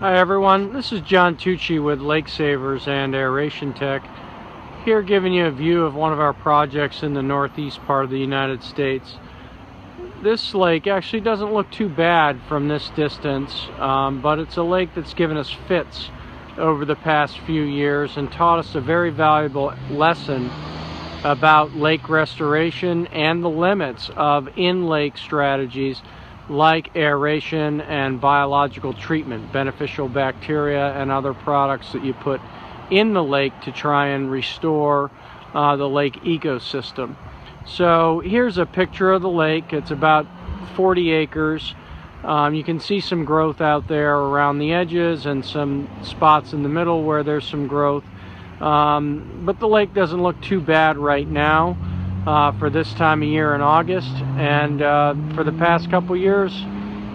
Hi everyone, this is John Tucci with Lake Savers and AerationTech, here giving you a view of one of our projects in the northeast part of the United States. This lake actually doesn't look too bad from this distance, but it's a lake that's given us fits over the past few years and taught us a very valuable lesson about lake restoration and the limits of in-lake strategies like aeration and biological treatment, beneficial bacteria and other products that you put in the lake to try and restore the lake ecosystem. So here's a picture of the lake. It's about 40 acres. You can see some growth out there around the edges and some spots in the middle where there's some growth. But the lake doesn't look too bad right now for this time of year in August, and for the past couple years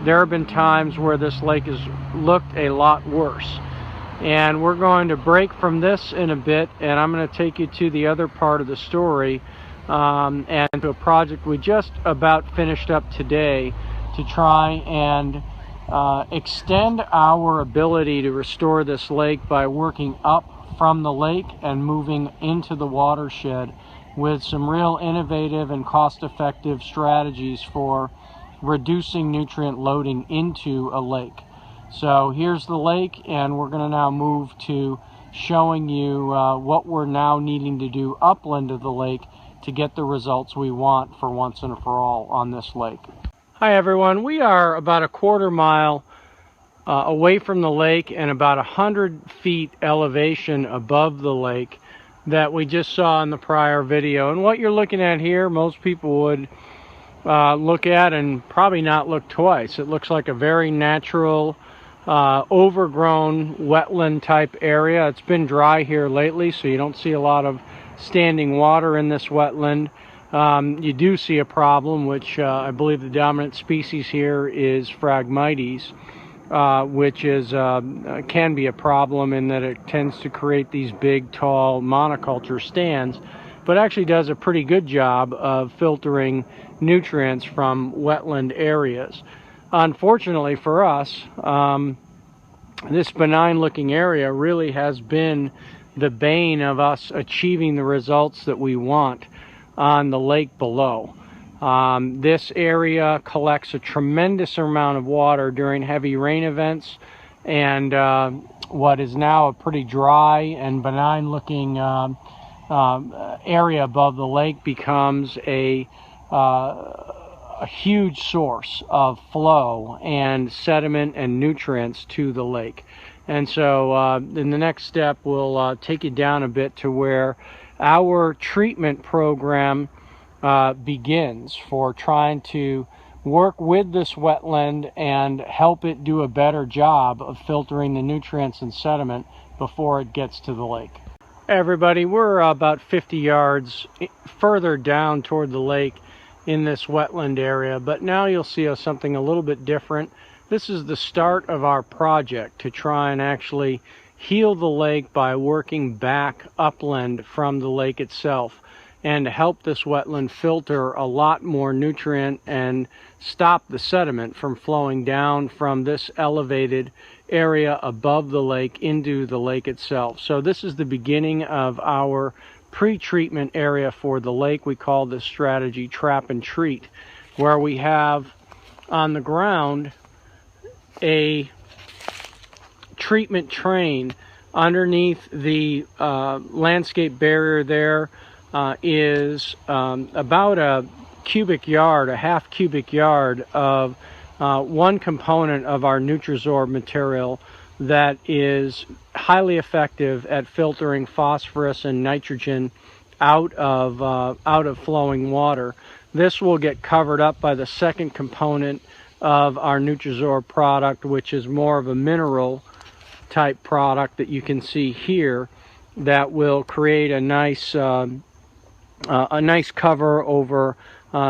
there have been times where this lake has looked a lot worse. And we're going to break from this in a bit, and I'm going to take you to the other part of the story, and to a project we just about finished up today to try and extend our ability to restore this lake by working up from the lake and moving into the watershed with some real innovative and cost-effective strategies for reducing nutrient loading into a lake. So here's the lake, and we're going to now move to showing you what we're now needing to do upland of the lake to get the results we want for once and for all on this lake. Hi everyone, we are about a quarter mile away from the lake and about 100 feet elevation above the lake that we just saw in the prior video. And what you're looking at here, most people would look at and probably not look twice. It looks like a very natural, overgrown wetland type area. It's been dry here lately, so you don't see a lot of standing water in this wetland. You do see a problem, which I believe the dominant species here is Phragmites, which is can be a problem in that it tends to create these big, tall monoculture stands, but actually does a pretty good job of filtering nutrients from wetland areas. Unfortunately for us, this benign-looking area really has been the bane of us achieving the results that we want on the lake below. This area collects a tremendous amount of water during heavy rain events, and what is now a pretty dry and benign looking area above the lake becomes a huge source of flow and sediment and nutrients to the lake. And so in the next step we'll take you down a bit to where our treatment program begins for trying to work with this wetland and help it do a better job of filtering the nutrients and sediment before it gets to the lake. Hey everybody, we're about 50 yards further down toward the lake in this wetland area, but now you'll see something a little bit different. This is the start of our project to try and actually heal the lake by working back upland from the lake itself, and to help this wetland filter a lot more nutrient and stop the sediment from flowing down from this elevated area above the lake into the lake itself. So this is the beginning of our pre-treatment area for the lake. We call this strategy trap and treat, where we have on the ground a treatment train. Underneath the landscape barrier there is about a cubic yard, a half cubic yard of one component of our Nutrizorb material that is highly effective at filtering phosphorus and nitrogen out of flowing water. This will get covered up by the second component of our Nutrizorb product, which is more of a mineral type product that you can see here, that will create a nice cover over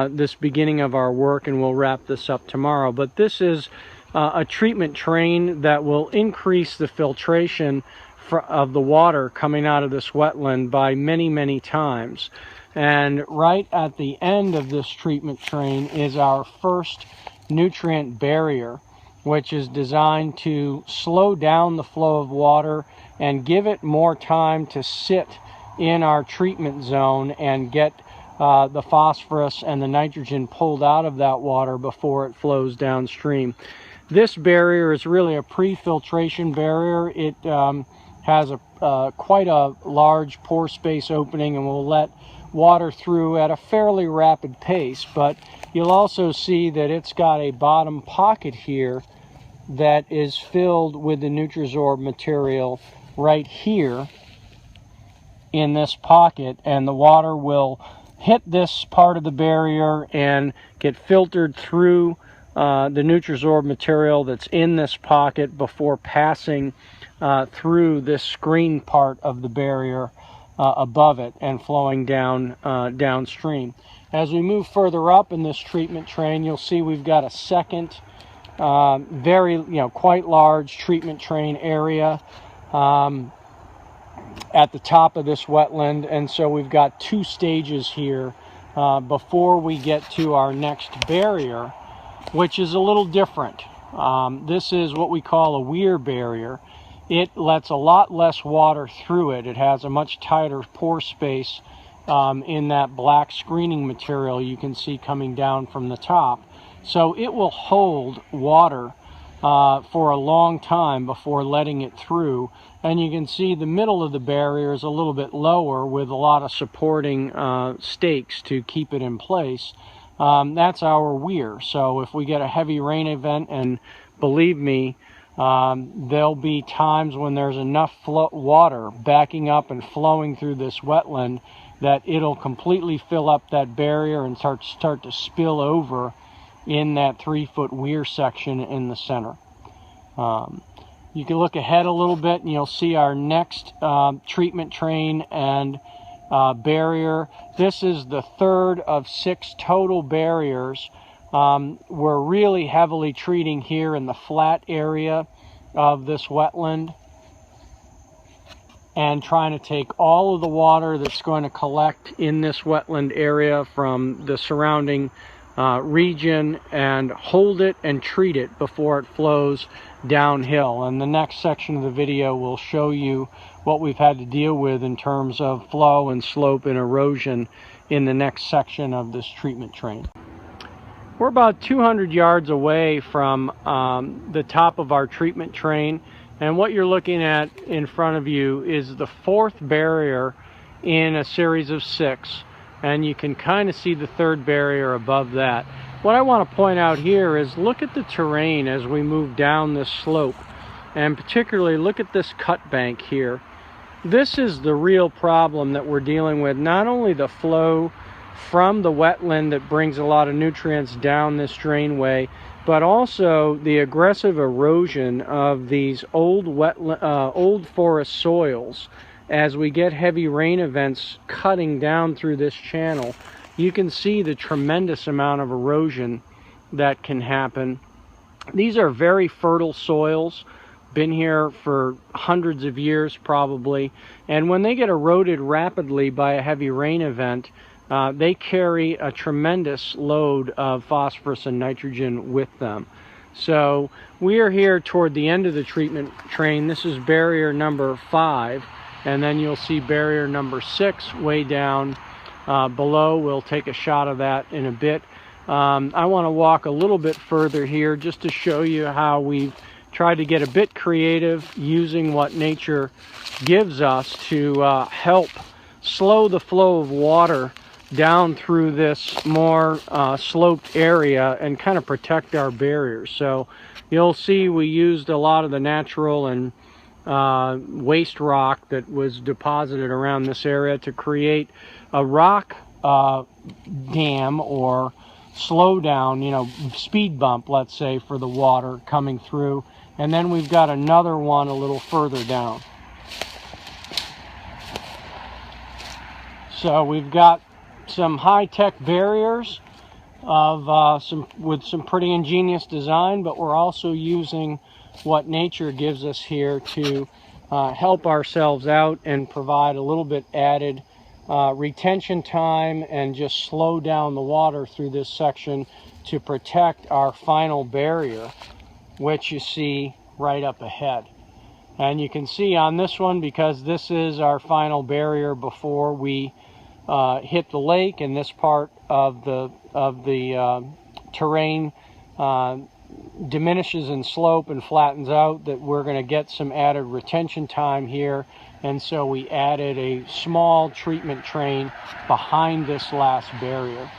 this beginning of our work, and we'll wrap this up tomorrow. But this is a treatment train that will increase the filtration of the water coming out of this wetland by many times. And right at the end of this treatment train is our first nutrient barrier which is designed to slow down the flow of water and give it more time to sit in our treatment zone and get the phosphorus and the nitrogen pulled out of that water before it flows downstream. This barrier is really a pre-filtration barrier. It has quite a large pore space opening and will let water through at a fairly rapid pace, but you'll also see that it's got a bottom pocket here that is filled with the Nutrisorb material right here in this pocket, and the water will hit this part of the barrier and get filtered through the Nutrisorb material that's in this pocket before passing through this screen part of the barrier above it and flowing down downstream. As we move further up in this treatment train, you'll see we've got a second quite large treatment train area at the top of this wetland, and so we've got two stages here before we get to our next barrier, which is a little different. This is what we call a weir barrier. It lets a lot less water through it. It has a much tighter pore space in that black screening material you can see coming down from the top. So it will hold water for a long time before letting it through. And you can see the middle of the barrier is a little bit lower with a lot of supporting stakes to keep it in place. That's our weir. So if we get a heavy rain event, and believe me, there'll be times when there's enough water backing up and flowing through this wetland that it'll completely fill up that barrier and start to spill over in that 3-foot weir section in the center. You can look ahead a little bit and you'll see our next treatment train and barrier. This is the third of 6 total barriers. We're really heavily treating here in the flat area of this wetland and trying to take all of the water that's going to collect in this wetland area from the surrounding region and hold it and treat it before it flows downhill. And the next section of the video will show you what we've had to deal with in terms of flow and slope and erosion in the next section of this treatment train. We're about 200 yards away from the top of our treatment train, and what you're looking at in front of you is the 4th barrier in a series of 6, and you can kind of see the 3rd barrier above that. What I want to point out here is look at the terrain as we move down this slope, and particularly look at this cut bank here. This is the real problem that we're dealing with, not only the flow from the wetland that brings a lot of nutrients down this drainway, but also the aggressive erosion of these old forest soils. As we get heavy rain events cutting down through this channel, you can see the tremendous amount of erosion that can happen. These are very fertile soils, been here for hundreds of years probably, and when they get eroded rapidly by a heavy rain event, they carry a tremendous load of phosphorus and nitrogen with them. So we are here toward the end of the treatment train. This is barrier number 5, and then you'll see barrier number 6 way down below. We'll take a shot of that in a bit. I want to walk a little bit further here just to show you how we've tried to get a bit creative using what nature gives us to help slow the flow of water down through this more sloped area and kind of protect our barriers. So you'll see we used a lot of the natural and waste rock that was deposited around this area to create a rock dam or slow down, speed bump, let's say, for the water coming through. And then we've got another one a little further down. So we've got some high-tech barriers with some pretty ingenious design, but we're also using what nature gives us here to help ourselves out and provide a little bit added retention time and just slow down the water through this section to protect our final barrier. which you see right up ahead. And you can see on this one, because this is our final barrier before we hit the lake, and this part of the terrain diminishes in slope and flattens out, that we're going to get some added retention time here. And so we added a small treatment train behind this last barrier.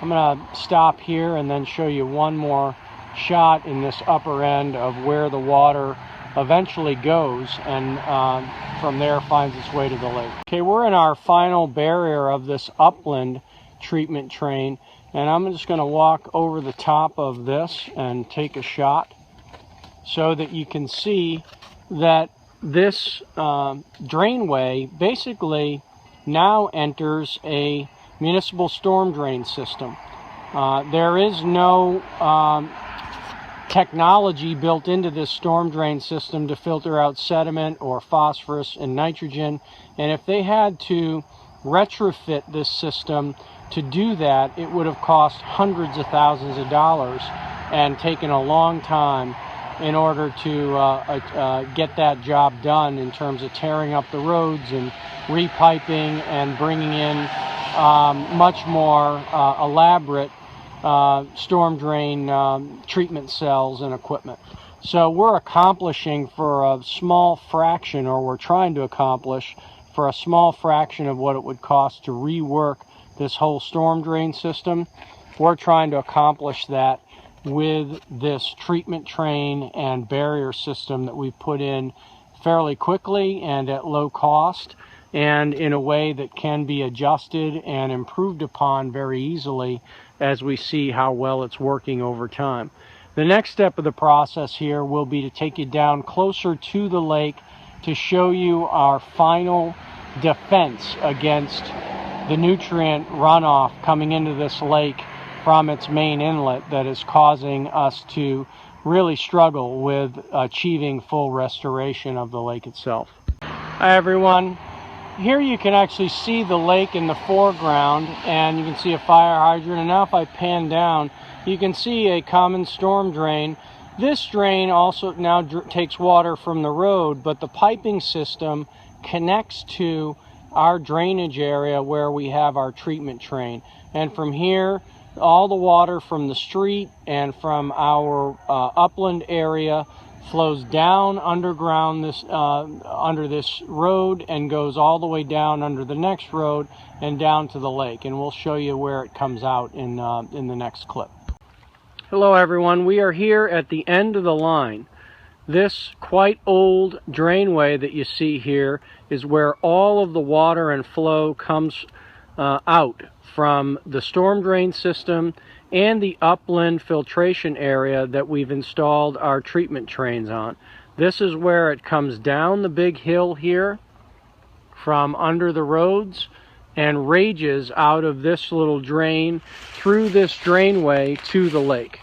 I'm going to stop here and then show you one more shot in this upper end of where the water eventually goes, and from there finds its way to the lake. Okay, we're in our final barrier of this Upland treatment train, and I'm just going to walk over the top of this and take a shot so that you can see that this drainway basically now enters a municipal storm drain system. There is no technology built into this storm drain system to filter out sediment or phosphorus and nitrogen, and if they had to retrofit this system to do that, it would have cost hundreds of thousands of dollars and taken a long time in order to get that job done, in terms of tearing up the roads and repiping and bringing in much more elaborate storm drain treatment cells and equipment. So we're accomplishing for a small fraction, or we're trying to accomplish for a small fraction of what it would cost to rework this whole storm drain system. We're trying to accomplish that with this treatment train and barrier system that we put in fairly quickly and at low cost, and in a way that can be adjusted and improved upon very easily as we see how well it's working over time. The next step of the process here will be to take you down closer to the lake to show you our final defense against the nutrient runoff coming into this lake from its main inlet that is causing us to really struggle with achieving full restoration of the lake itself. Hi everyone. Here you can actually see the lake in the foreground, and you can see a fire hydrant, and now if I pan down, you can see a common storm drain. This drain also now takes water from the road, but the piping system connects to our drainage area where we have our treatment train. And from here, all the water from the street and from our upland area flows down underground under this road and goes all the way down under the next road and down to the lake. And we'll show you where it comes out in the next clip. Hello everyone, we are here at the end of the line. This quite old drainway that you see here is where all of the water and flow comes out from the storm drain system and the upland filtration area that we've installed our treatment trains on. This is where it comes down the big hill here from under the roads and rages out of this little drain through this drainway to the lake.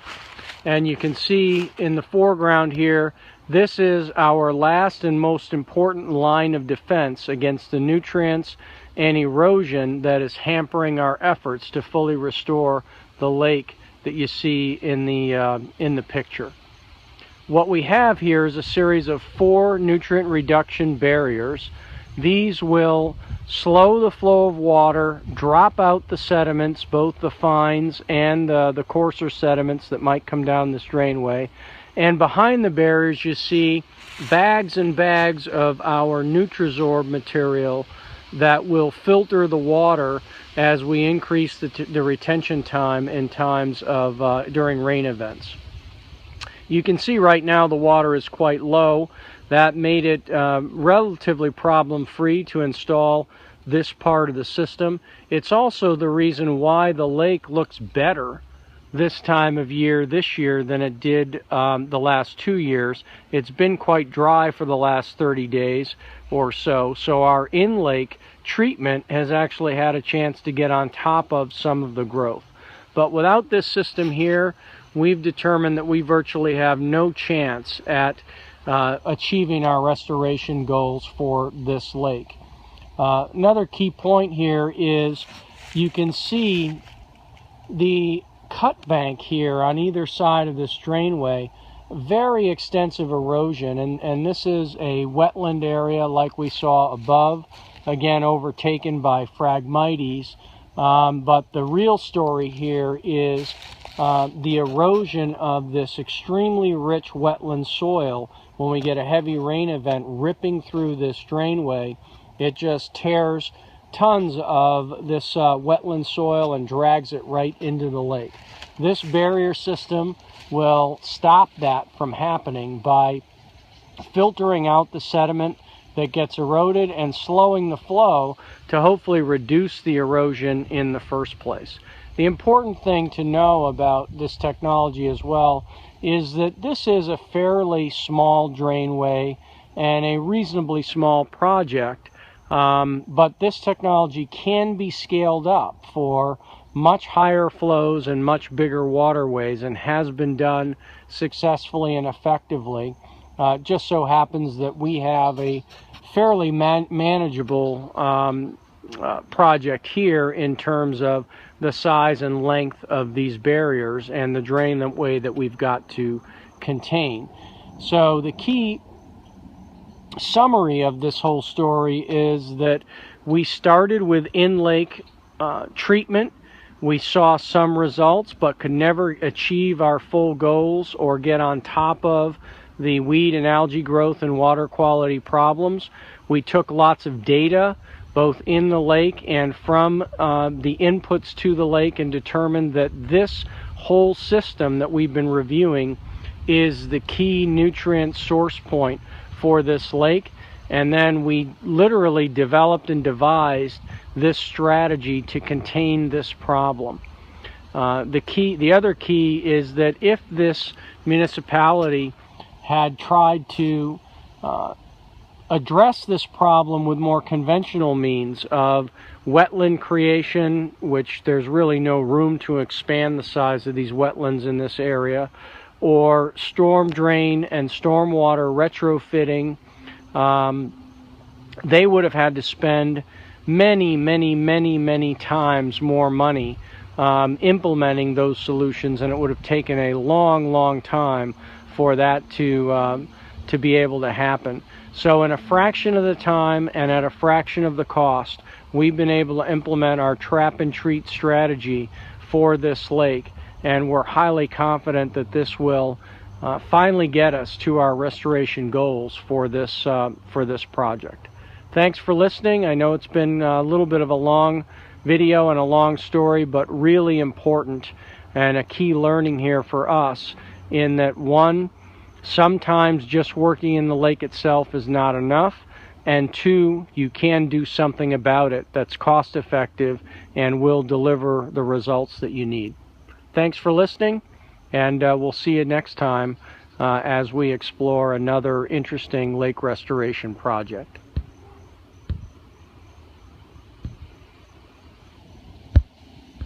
And you can see in the foreground here, this is our last and most important line of defense against the nutrients and erosion that is hampering our efforts to fully restore the lake that you see in the picture. What we have here is a series of 4 nutrient reduction barriers. These will slow the flow of water, drop out the sediments, both the fines and the coarser sediments that might come down this drainway. And behind the barriers you see bags and bags of our Nutrisorb material that will filter the water as we increase the retention time in times of during rain events. You can see right now the water is quite low. That made it relatively problem-free to install this part of the system. It's also the reason why the lake looks better this time of year this year than it did the last 2 years. It's been quite dry for the last 30 days or so, so our in-lake treatment has actually had a chance to get on top of some of the growth. But without this system here, we've determined that we virtually have no chance at achieving our restoration goals for this lake. Another key point here is you can see the cut bank here on either side of this drainway very extensive erosion, and this is a wetland area like we saw above, again overtaken by Phragmites. But the real story here is the erosion of this extremely rich wetland soil. When we get a heavy rain event ripping through this drainway, it just tears tons of this wetland soil and drags it right into the lake. This barrier system will stop that from happening by filtering out the sediment that gets eroded and slowing the flow to hopefully reduce the erosion in the first place. The important thing to know about this technology as well is that this is a fairly small drainway and a reasonably small project, but this technology can be scaled up for much higher flows and much bigger waterways, and has been done successfully and effectively. Just so happens that we have a fairly manageable project here in terms of the size and length of these barriers and the drainway that we've got to contain. So the key summary of this whole story is that we started with in-lake treatment. We saw some results, but could never achieve our full goals or get on top of the weed and algae growth and water quality problems. We took lots of data, both in the lake and from the inputs to the lake, and determined that this whole system that we've been reviewing is the key nutrient source point for this lake. And then we literally developed and devised this strategy to contain this problem. The other key is that if this municipality had tried to address this problem with more conventional means of wetland creation, which there's really no room to expand the size of these wetlands in this area, or storm drain and stormwater retrofitting, they would have had to spend many times more money implementing those solutions, and it would have taken a long time for that to be able to happen. So in a fraction of the time and at a fraction of the cost, we've been able to implement our trap and treat strategy for this lake, and we're highly confident that this will finally get us to our restoration goals for this project. Thanks for listening. I know it's been a little bit of a long video and a long story, but really important, and a key learning here for us in that, one, sometimes just working in the lake itself is not enough, and two, you can do something about it that's cost effective and will deliver the results that you need. Thanks for listening, and we'll see you next time as we explore another interesting lake restoration project.